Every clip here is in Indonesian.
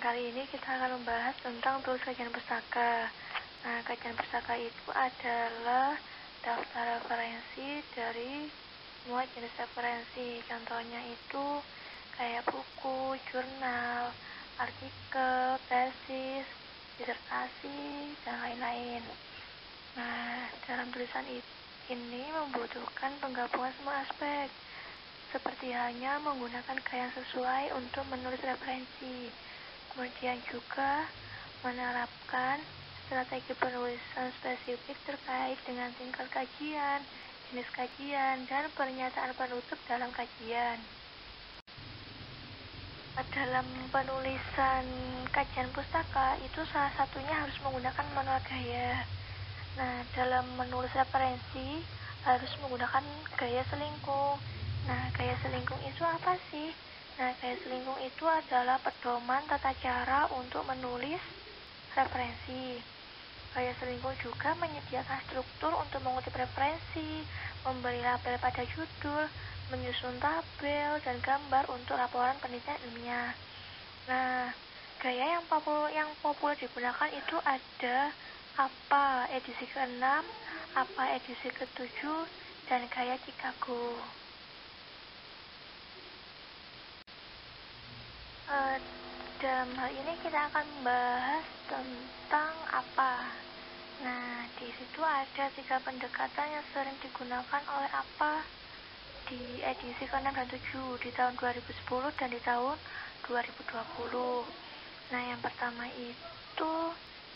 kali ini kita akan membahas tentang tools kajian pustaka. Nah, kajian pustaka itu adalah daftar referensi dari semua jenis referensi. Contohnya itu kayak buku, jurnal, artikel, tesis, disertasi, dan lain-lain. Nah, dalam tulisan ini membutuhkan penggabungan semua aspek, seperti halnya menggunakan gaya yang sesuai untuk menulis referensi. Kemudian juga menerapkan strategi penulisan spesifik terkait dengan tingkat kajian, jenis kajian, dan pernyataan penutup dalam kajian. Dalam penulisan kajian pustaka itu salah satunya harus menggunakan manual gaya. Nah, dalam menulis referensi harus menggunakan gaya selingkung. Nah, gaya selingkung itu apa sih? Nah, gaya selingkung itu adalah pedoman tata cara untuk menulis referensi. Gaya selingkung juga menyediakan struktur untuk mengutip referensi, memberi label pada judul, menyusun tabel dan gambar untuk laporan penelitian ilmiah. Nah, gaya yang populer digunakan itu ada apa edisi ke-6, apa edisi ke-7, dan gaya Chicago. Dalam hal ini kita akan membahas tentang apa. Nah, di situ ada 3 pendekatan yang sering digunakan oleh apa di edisi ke-6 dan 7 di tahun 2010 dan di tahun 2020. Nah, yang pertama itu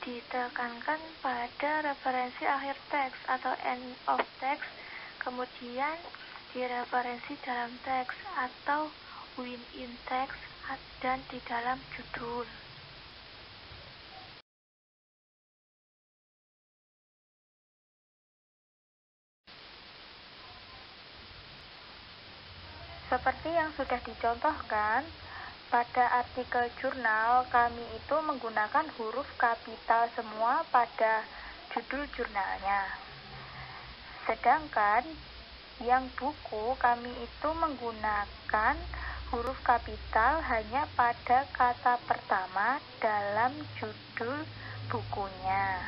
ditekankan pada referensi akhir teks atau end of text, kemudian di referensi dalam teks atau within text, dan di dalam judul. Seperti yang sudah dicontohkan, pada artikel jurnal kami itu menggunakan huruf kapital semua pada judul jurnalnya. Sedangkan yang buku kami itu menggunakan huruf kapital hanya pada kata pertama dalam judul bukunya.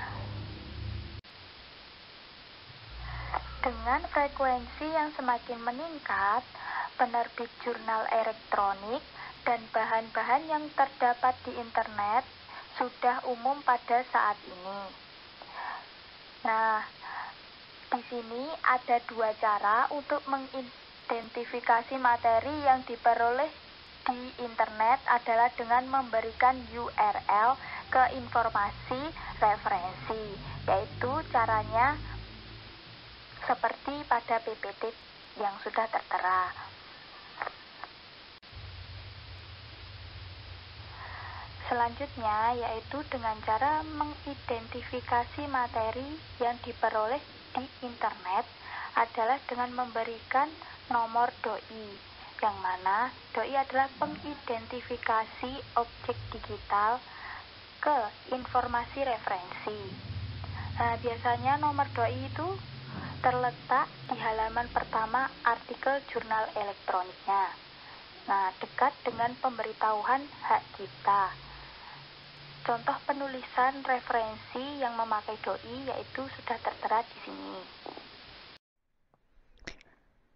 Dengan frekuensi yang semakin meningkat, penerbit jurnal elektronik dan bahan-bahan yang terdapat di internet sudah umum pada saat ini. Nah, di sini ada 2 cara untuk mengidentifikasi materi yang diperoleh di internet adalah dengan memberikan URL ke informasi referensi, yaitu caranya seperti pada PPT yang sudah tertera. Selanjutnya yaitu dengan cara mengidentifikasi materi yang diperoleh di internet adalah dengan memberikan nomor DOI, yang mana DOI adalah pengidentifikasi objek digital ke informasi referensi. Nah, biasanya nomor DOI itu terletak di halaman pertama artikel jurnal elektroniknya. Nah, dekat dengan pemberitahuan hak cipta. Contoh penulisan referensi yang memakai DOI yaitu sudah tertera di sini.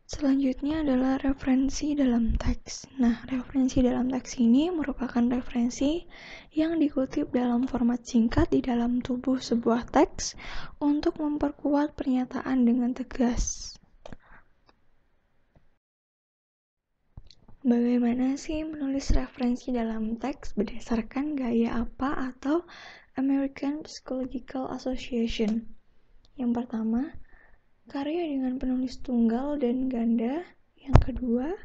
Selanjutnya adalah referensi dalam teks. Nah, referensi dalam teks ini merupakan referensi yang dikutip dalam format singkat di dalam tubuh sebuah teks untuk memperkuat pernyataan dengan tegas. Bagaimana sih menulis referensi dalam teks berdasarkan gaya apa atau American Psychological Association? Yang pertama, karya dengan penulis tunggal dan ganda. Yang kedua,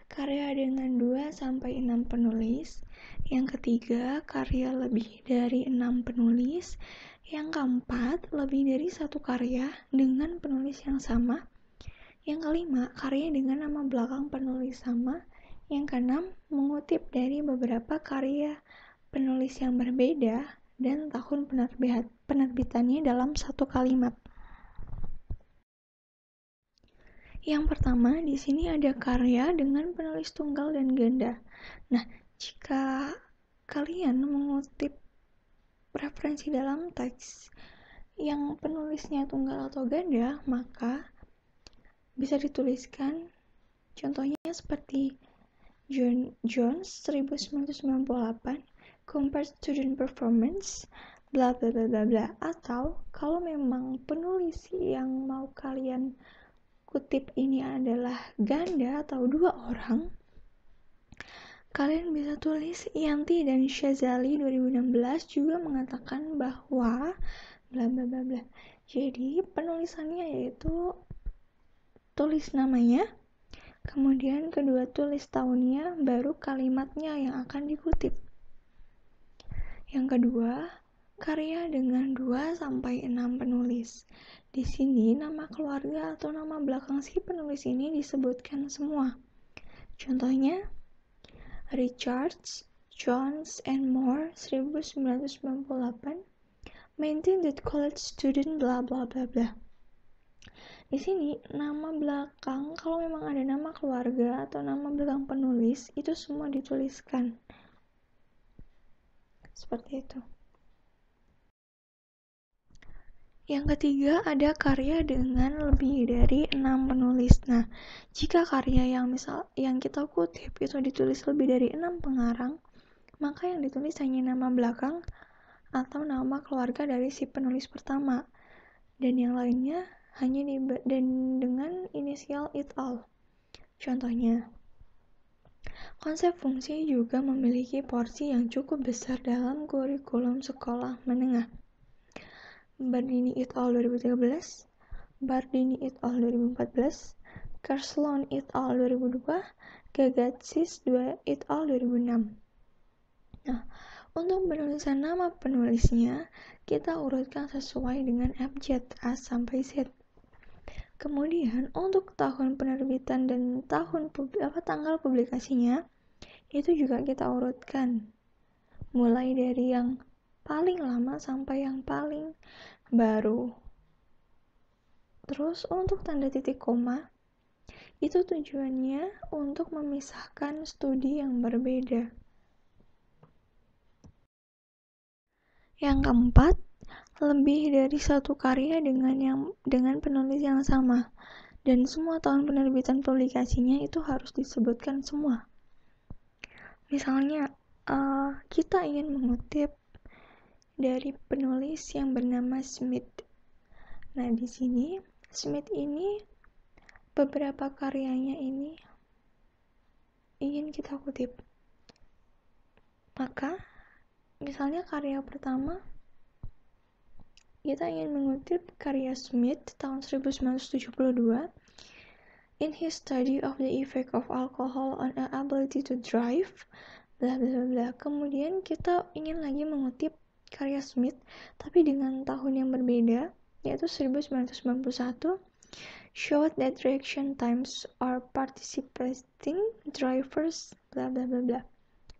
karya dengan 2-6 penulis. Yang ketiga, karya lebih dari 6 penulis. Yang keempat, lebih dari 1 karya dengan penulis yang sama. Yang kelima, karya dengan nama belakang penulis sama. Yang keenam, mengutip dari beberapa karya penulis yang berbeda dan tahun penerbitannya dalam 1 kalimat. Yang pertama, di sini ada karya dengan penulis tunggal dan ganda. Nah, jika kalian mengutip referensi dalam teks yang penulisnya tunggal atau ganda, maka bisa dituliskan contohnya seperti Jones 1998 compared student performance bla bla bla bla bla. Atau kalau memang penulis yang mau kalian kutip ini adalah ganda atau dua orang, kalian bisa tulis Yanti dan Syazali 2016 juga mengatakan bahwa bla bla bla bla. Jadi penulisannya yaitu tulis namanya, kemudian kedua tulis tahunnya, baru kalimatnya yang akan dikutip. Yang kedua, karya dengan 2-6 penulis. Di sini nama keluarga atau nama belakang si penulis ini disebutkan semua. Contohnya Richards, Jones, and Moore 1998 maintain that college student bla bla bla bla. Di sini nama belakang, kalau memang ada nama keluarga atau nama belakang penulis, itu semua dituliskan. Seperti itu. Yang ketiga, ada karya dengan lebih dari 6 penulis. Nah, jika karya yang kita kutip itu ditulis lebih dari 6 pengarang, maka yang ditulis hanya nama belakang atau nama keluarga dari si penulis pertama, dan yang lainnya hanya dengan inisial it al. Contohnya, konsep fungsi juga memiliki porsi yang cukup besar dalam kurikulum sekolah menengah. Bardini et al. 2013, Bardini et al. 2014, Kerslon et al. 2002, Gagatsis et al. 2006. Nah, untuk penulisan nama penulisnya, kita urutkan sesuai dengan abjad A sampai Z. Kemudian, untuk tahun penerbitan dan tanggal publikasinya, itu juga kita urutkan. Mulai dari yang paling lama sampai yang paling baru. Terus untuk tanda titik koma, itu tujuannya untuk memisahkan studi yang berbeda. Yang keempat, lebih dari satu karya dengan penulis yang sama, dan semua tahun penerbitan publikasinya itu harus disebutkan semua. Misalnya, kita ingin mengutip dari penulis yang bernama Smith. Nah, di sini Smith ini beberapa karyanya ini ingin kita kutip. Maka, misalnya karya pertama, kita ingin mengutip karya Smith tahun 1972, in his study of the effect of alcohol on our ability to drive, bla bla bla. Kemudian kita ingin lagi mengutip karya Smith, tapi dengan tahun yang berbeda, yaitu 1991, showed that reaction times are participating drivers, bla bla bla bla.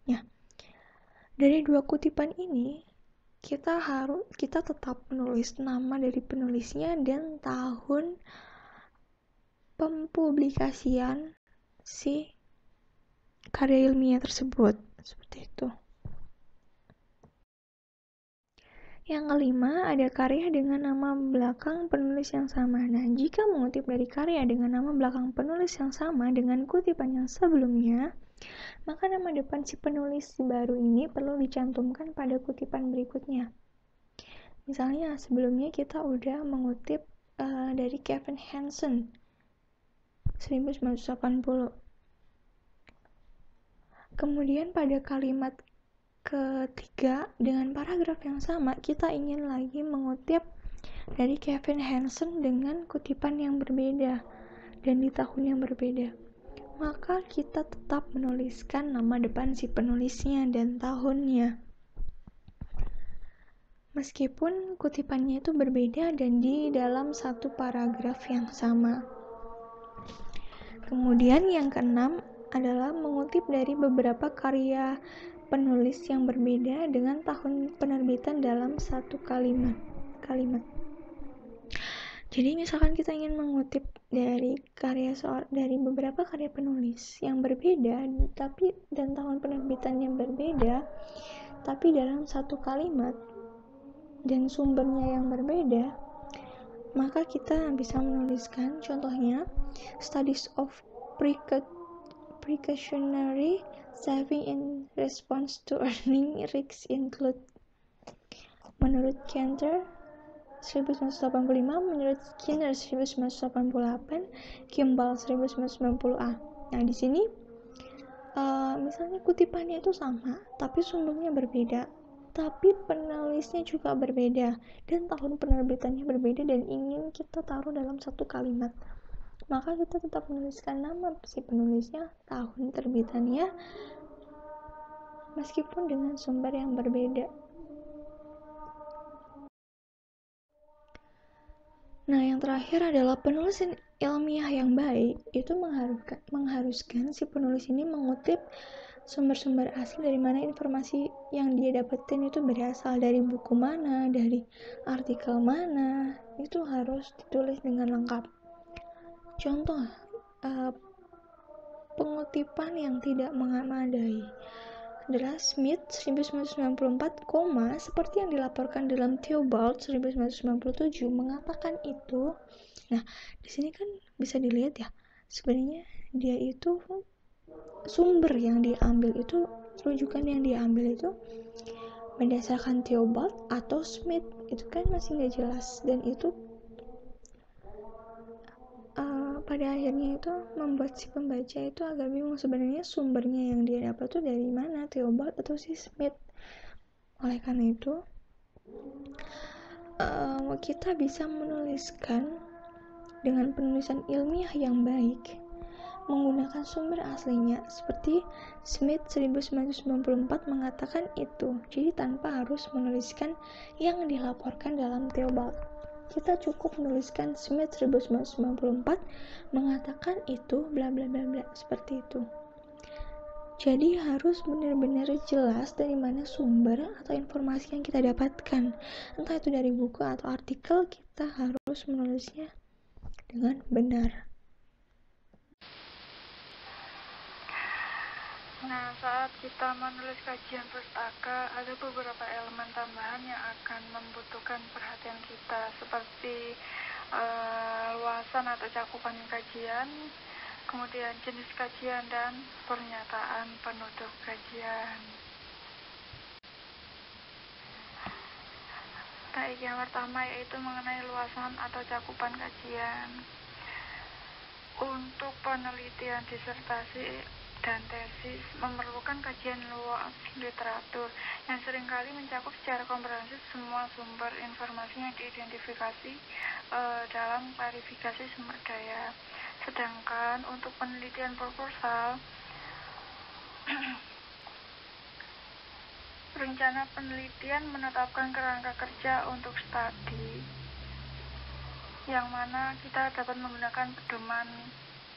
Ya, dari dua kutipan ini, kita tetap menulis nama dari penulisnya dan tahun pempublikasian si karya ilmiah tersebut. Seperti itu. Yang kelima, ada karya dengan nama belakang penulis yang sama. Nah, jika mengutip dari karya dengan nama belakang penulis yang sama dengan kutipan yang sebelumnya, maka nama depan si penulis baru ini perlu dicantumkan pada kutipan berikutnya. Misalnya, sebelumnya kita udah mengutip dari Kevin Hansen 1980. Kemudian pada kalimat ketiga dengan paragraf yang sama, kita ingin lagi mengutip dari Kevin Hansen dengan kutipan yang berbeda dan di tahun yang berbeda. Maka kita tetap menuliskan nama depan si penulisnya dan tahunnya, meskipun kutipannya itu berbeda dan di dalam satu paragraf yang sama. Kemudian yang keenam adalah mengutip dari beberapa karya penulis yang berbeda dengan tahun penerbitan dalam satu kalimat. Jadi misalkan kita ingin mengutip dari dari beberapa karya penulis yang berbeda dan tahun penerbitannya berbeda, tapi dalam satu kalimat dan sumbernya yang berbeda, maka kita bisa menuliskan contohnya studies of precautionary saving in response to earning risks include menurut Cantor 1985, menurut Skinner 1988, Kimball 1990A. Nah, di sini misalnya kutipannya itu sama, tapi sumbernya berbeda, tapi penulisnya juga berbeda, dan tahun penerbitannya berbeda dan ingin kita taruh dalam satu kalimat. Maka kita tetap menuliskan nama si penulisnya, tahun terbitannya, meskipun dengan sumber yang berbeda. Nah, yang terakhir adalah penulisan ilmiah yang baik itu mengharuskan si penulis ini mengutip sumber-sumber asli dari mana informasi yang dia dapetin itu berasal, dari buku mana, dari artikel mana, itu harus ditulis dengan lengkap. Contoh, pengutipan yang tidak memadai adalah Smith 1994, seperti yang dilaporkan dalam Theobald 1997 mengatakan itu. Nah, di sini kan bisa dilihat ya, sebenarnya dia itu sumber yang diambil itu, rujukan yang diambil itu berdasarkan Theobald atau Smith, itu kan masih nggak jelas, dan itu pada akhirnya itu membuat si pembaca itu agak bingung sebenarnya sumbernya yang dia dapat tuh dari mana, Theobald atau si Smith. Oleh karena itu kita bisa menuliskan dengan penulisan ilmiah yang baik menggunakan sumber aslinya, seperti Smith 1994 mengatakan itu. Jadi tanpa harus menuliskan yang dilaporkan dalam Theobald, kita cukup menuliskan Smith 1994 mengatakan itu bla bla bla bla, seperti itu. Jadi harus benar-benar jelas dari mana sumber atau informasi yang kita dapatkan, entah itu dari buku atau artikel, kita harus menulisnya dengan benar. Nah, saat kita menulis kajian pustaka, ada beberapa elemen tambahan yang akan membutuhkan perhatian kita, seperti luasan atau cakupan kajian, kemudian jenis kajian, dan pernyataan penutup kajian. Baik, yang pertama yaitu mengenai luasan atau cakupan kajian. Untuk penelitian disertasi dan tesis memerlukan kajian luas literatur yang seringkali mencakup secara komprehensif semua sumber informasi yang diidentifikasi dalam klarifikasi sumber daya. Sedangkan untuk penelitian proposal, rencana penelitian menetapkan kerangka kerja untuk studi, yang mana kita dapat menggunakan pedoman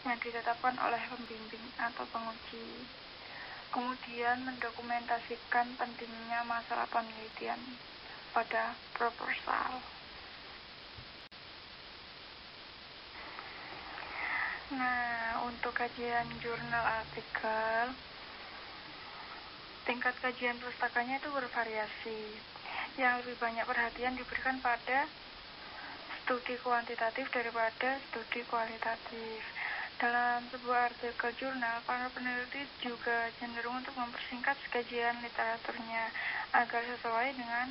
yang ditetapkan oleh pembimbing atau penguji. Kemudian mendokumentasikan pentingnya masalah penelitian pada proposal. Nah, untuk kajian jurnal artikel, tingkat kajian pustakanya itu bervariasi. Yang lebih banyak perhatian diberikan pada studi kuantitatif daripada studi kualitatif. Dalam sebuah artikel jurnal, para peneliti juga cenderung untuk mempersingkat kajian literaturnya agar sesuai dengan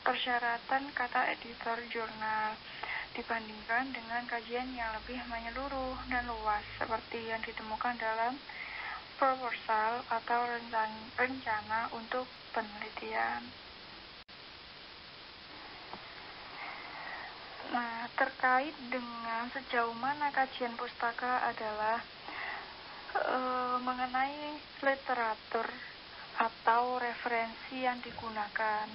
persyaratan kata editor jurnal, dibandingkan dengan kajian yang lebih menyeluruh dan luas seperti yang ditemukan dalam proposal atau rencana untuk penelitian. Nah, terkait dengan sejauh mana kajian pustaka adalah mengenai literatur atau referensi yang digunakan.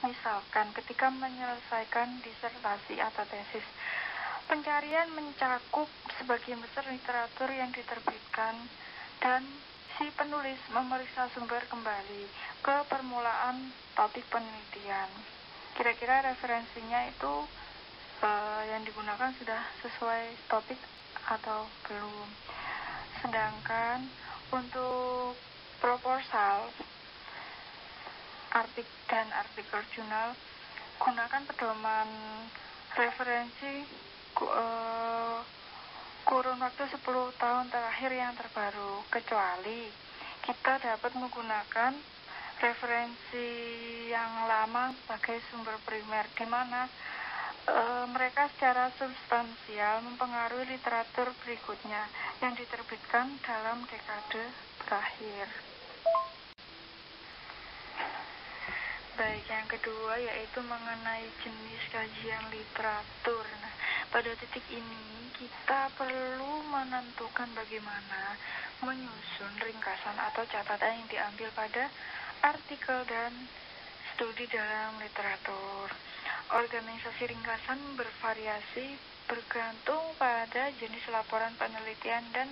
Misalkan ketika menyelesaikan disertasi atau tesis, pencarian mencakup sebagian besar literatur yang diterbitkan dan si penulis memeriksa sumber kembali ke permulaan topik penelitian. Kira-kira referensinya itu yang digunakan sudah sesuai topik atau belum. Sedangkan untuk proposal artikel jurnal, gunakan pedoman referensi kurun waktu 10 tahun terakhir yang terbaru, kecuali kita dapat menggunakan referensi yang lama sebagai sumber primer, di mana mereka secara substansial mempengaruhi literatur berikutnya yang diterbitkan dalam dekade terakhir. Baik, yang kedua yaitu mengenai jenis kajian literatur. Nah, pada titik ini kita perlu menentukan bagaimana menyusun ringkasan atau catatan yang diambil pada artikel dan studi dalam literatur. Organisasi ringkasan bervariasi bergantung pada jenis laporan penelitian dan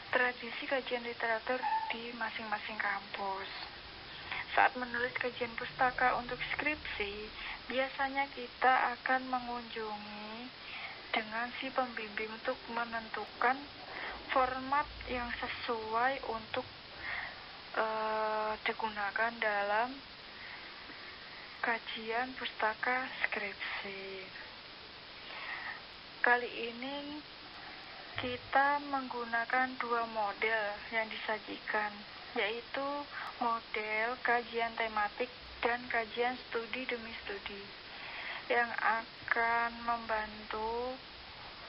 tradisi kajian literatur di masing-masing kampus. Saat menulis kajian pustaka untuk skripsi, biasanya kita akan mengunjungi dengan si pembimbing untuk menentukan format yang sesuai untuk digunakan dalam kajian pustaka skripsi. Kali ini kita menggunakan dua model yang disajikan, yaitu model kajian tematik dan kajian studi demi studi, yang akan membantu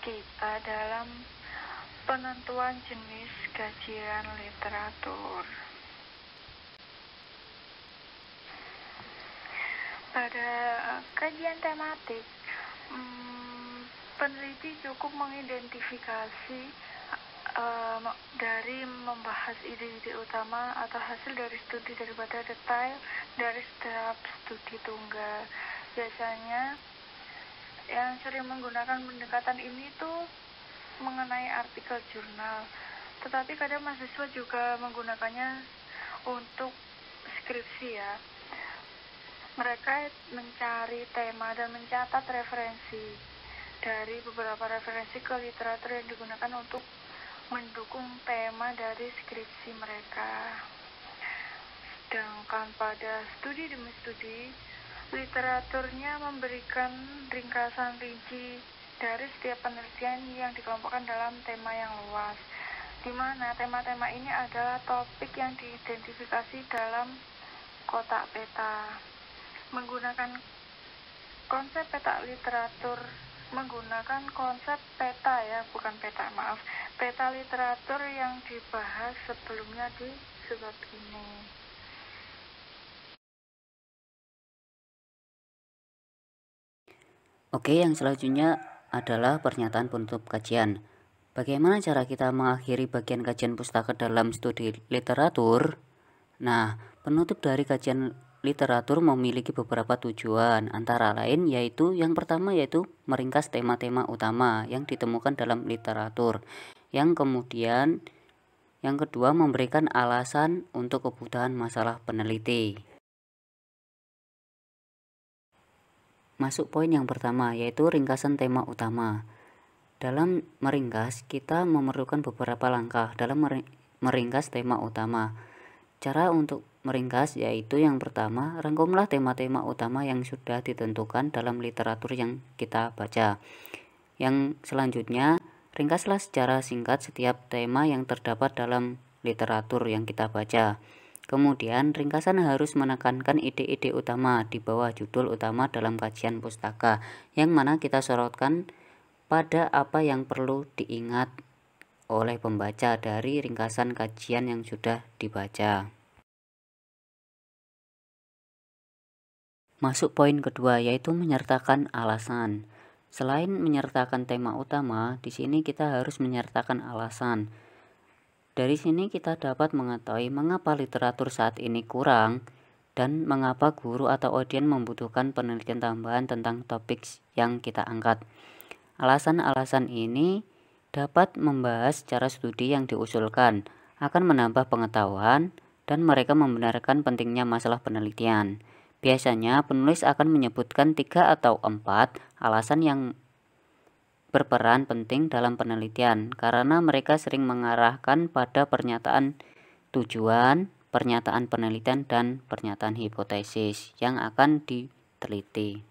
kita dalam penentuan jenis kajian literatur. Pada kajian tematik, peneliti cukup mengidentifikasi dari membahas ide-ide utama atau hasil dari studi daripada detail dari setiap studi tunggal. Biasanya yang sering menggunakan pendekatan ini tuh mengenai artikel jurnal, tetapi kadang mahasiswa juga menggunakannya untuk skripsi ya. Mereka mencari tema dan mencatat referensi dari beberapa referensi ke literatur yang digunakan untuk mendukung tema dari skripsi mereka. Sedangkan pada studi demi studi, literaturnya memberikan ringkasan rinci dari setiap penelitian yang dikelompokkan dalam tema yang luas, di mana tema-tema ini adalah topik yang diidentifikasi dalam kotak peta. Menggunakan konsep peta literatur, menggunakan konsep peta ya, bukan peta, maaf, peta literatur yang dibahas sebelumnya di subbab ini. Oke, yang selanjutnya adalah pernyataan penutup kajian. Bagaimana cara kita mengakhiri bagian kajian pustaka dalam studi literatur? Nah, penutup dari kajian literatur memiliki beberapa tujuan, antara lain yaitu yang pertama yaitu meringkas tema-tema utama yang ditemukan dalam literatur. Yang kedua memberikan alasan untuk kebutuhan masalah peneliti. Masuk poin yang pertama yaitu ringkasan tema utama. Dalam meringkas, kita memerlukan beberapa langkah dalam meringkas tema utama. Cara untuk meringkas yaitu yang pertama, rangkumlah tema-tema utama yang sudah ditentukan dalam literatur yang kita baca. Yang selanjutnya, ringkaslah secara singkat setiap tema yang terdapat dalam literatur yang kita baca. Kemudian, ringkasan harus menekankan ide-ide utama di bawah judul utama dalam kajian pustaka, yang mana kita sorotkan pada apa yang perlu diingat oleh pembaca dari ringkasan kajian yang sudah dibaca. Masuk poin kedua yaitu menyertakan alasan. Selain menyertakan tema utama, di sini kita harus menyertakan alasan. Dari sini kita dapat mengetahui mengapa literatur saat ini kurang dan mengapa guru atau audien membutuhkan penelitian tambahan tentang topik yang kita angkat. Alasan-alasan ini dapat membahas cara studi yang diusulkan, akan menambah pengetahuan, dan mereka membenarkan pentingnya masalah penelitian. Biasanya penulis akan menyebutkan 3 atau 4 alasan yang berperan penting dalam penelitian karena mereka sering mengarahkan pada pernyataan tujuan, pernyataan penelitian, dan pernyataan hipotesis yang akan diteliti.